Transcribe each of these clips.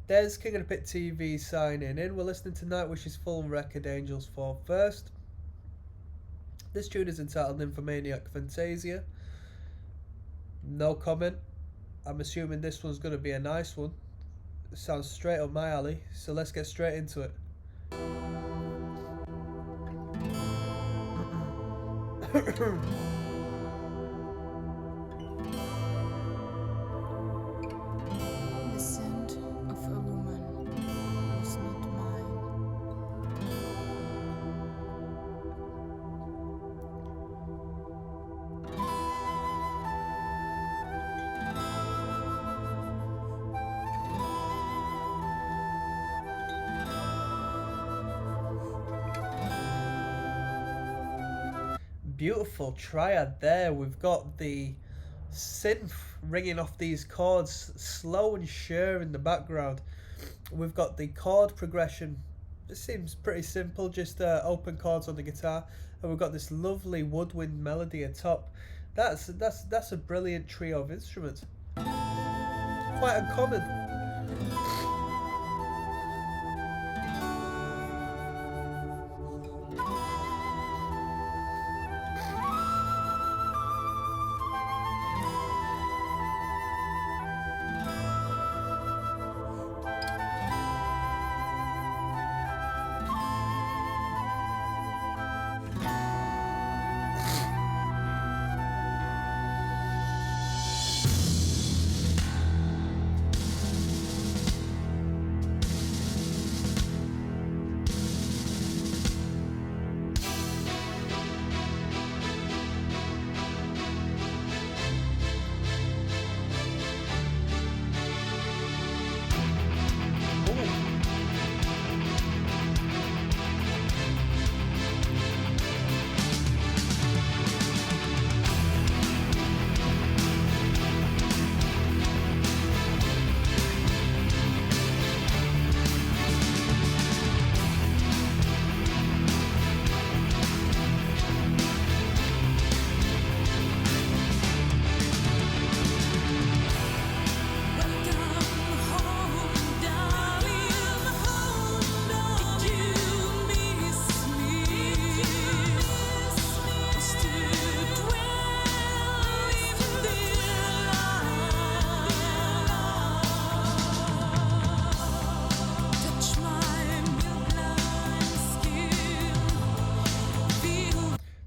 There's King of the Pit TV signing in. We're listening to Nightwish's full record, Angels Fall First. This tune is entitled Nymphomaniac Fantasia. No comment. I'm assuming this one's going to be a nice one. It sounds straight up my alley, so let's get straight into it. The scent of a woman was not mine. Beautiful triad there. We've got the synth ringing off these chords, slow and sure in the background. We've got the chord progression. It seems pretty simple, just open chords on the guitar, and we've got this lovely woodwind melody atop. That's a brilliant trio of instruments. Quite uncommon.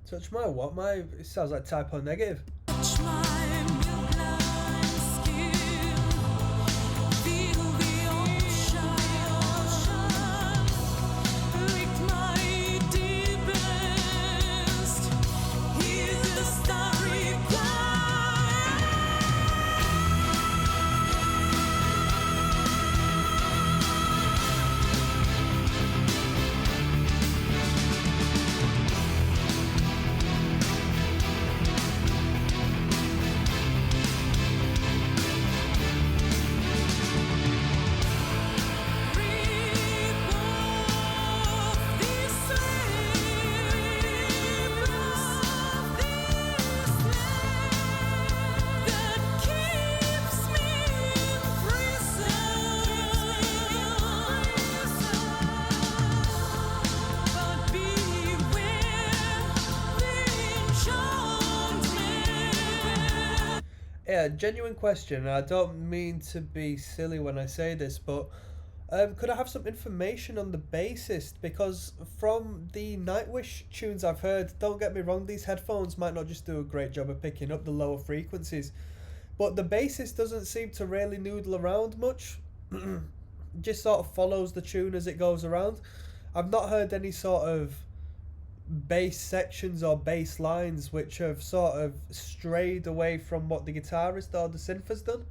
Touch my what? My it sounds like typo negative. Touch my milk-line skin, feel the ocean, lick my deepest, hear the starry cry. Yeah, genuine question. I don't mean to be silly when I say this, but could I have some information on the bassist? Because from the Nightwish tunes I've heard, don't get me wrong, these headphones might not just do a great job of picking up the lower frequencies, but the bassist doesn't seem to really noodle around much. Just sort of follows the tune as it goes around. I've not heard any sort of bass sections or bass lines which have sort of strayed away from what the guitarist or the synth has done.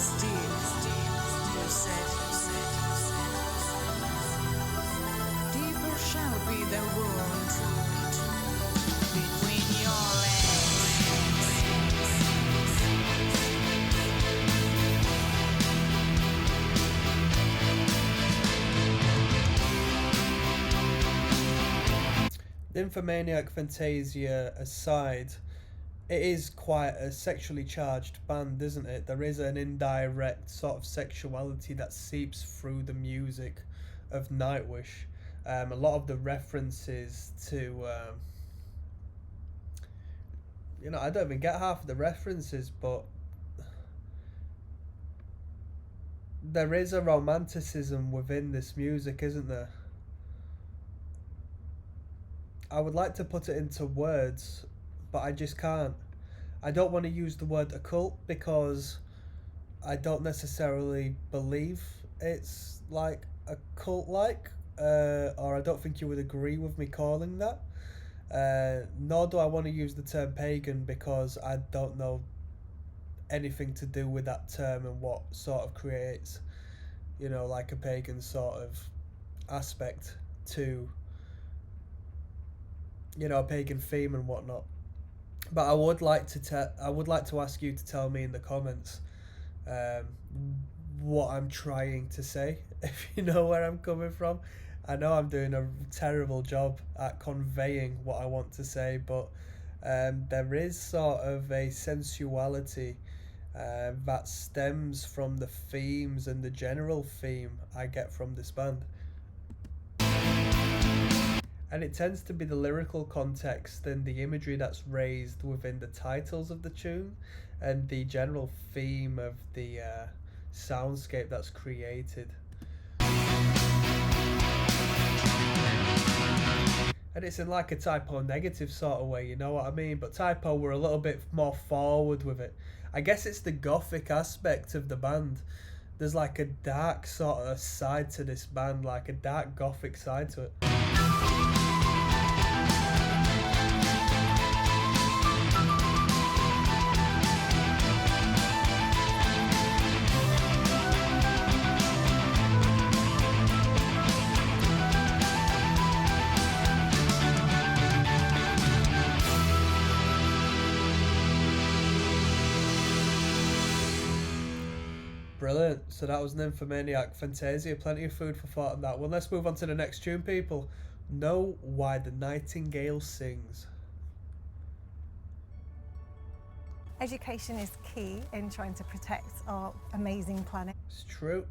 you said, deeper shall be the wound between your Nymphomaniac Fantasia aside, it is quite a sexually charged band, isn't it? There is an indirect sort of sexuality that seeps through the music of Nightwish. A lot of the references to, I don't even get half of the references, but there is a romanticism within this music, isn't there? I would like to put it into words, but I just can't. I don't want to use the word occult because I don't necessarily believe it's like a cult like, or I don't think you would agree with me calling that. Nor do I want to use the term pagan because I don't know anything to do with that term and what sort of creates, like a pagan sort of aspect to, a pagan theme and whatnot. But I would like to ask you to tell me in the comments um, what I'm trying to say, if you know where I'm coming from. I know I'm doing a terrible job at conveying what I want to say, but there is sort of a sensuality that stems from the themes and the general theme I get from this band. And it tends to be the lyrical context and the imagery that's raised within the titles of the tune and the general theme of the soundscape that's created. And it's in like a Typo negative sort of way, you know what I mean? But Typo were a little bit more forward with it. I guess it's the gothic aspect of the band. There's like a dark sort of side to this band, like a dark gothic side to it. Brilliant. So that was Nymphomaniac Fantasia. Plenty of food for thought on that one. Let's move on to the next tune, people. Know Why the Nightingale Sings. Education is key in trying to protect our amazing planet. It's true.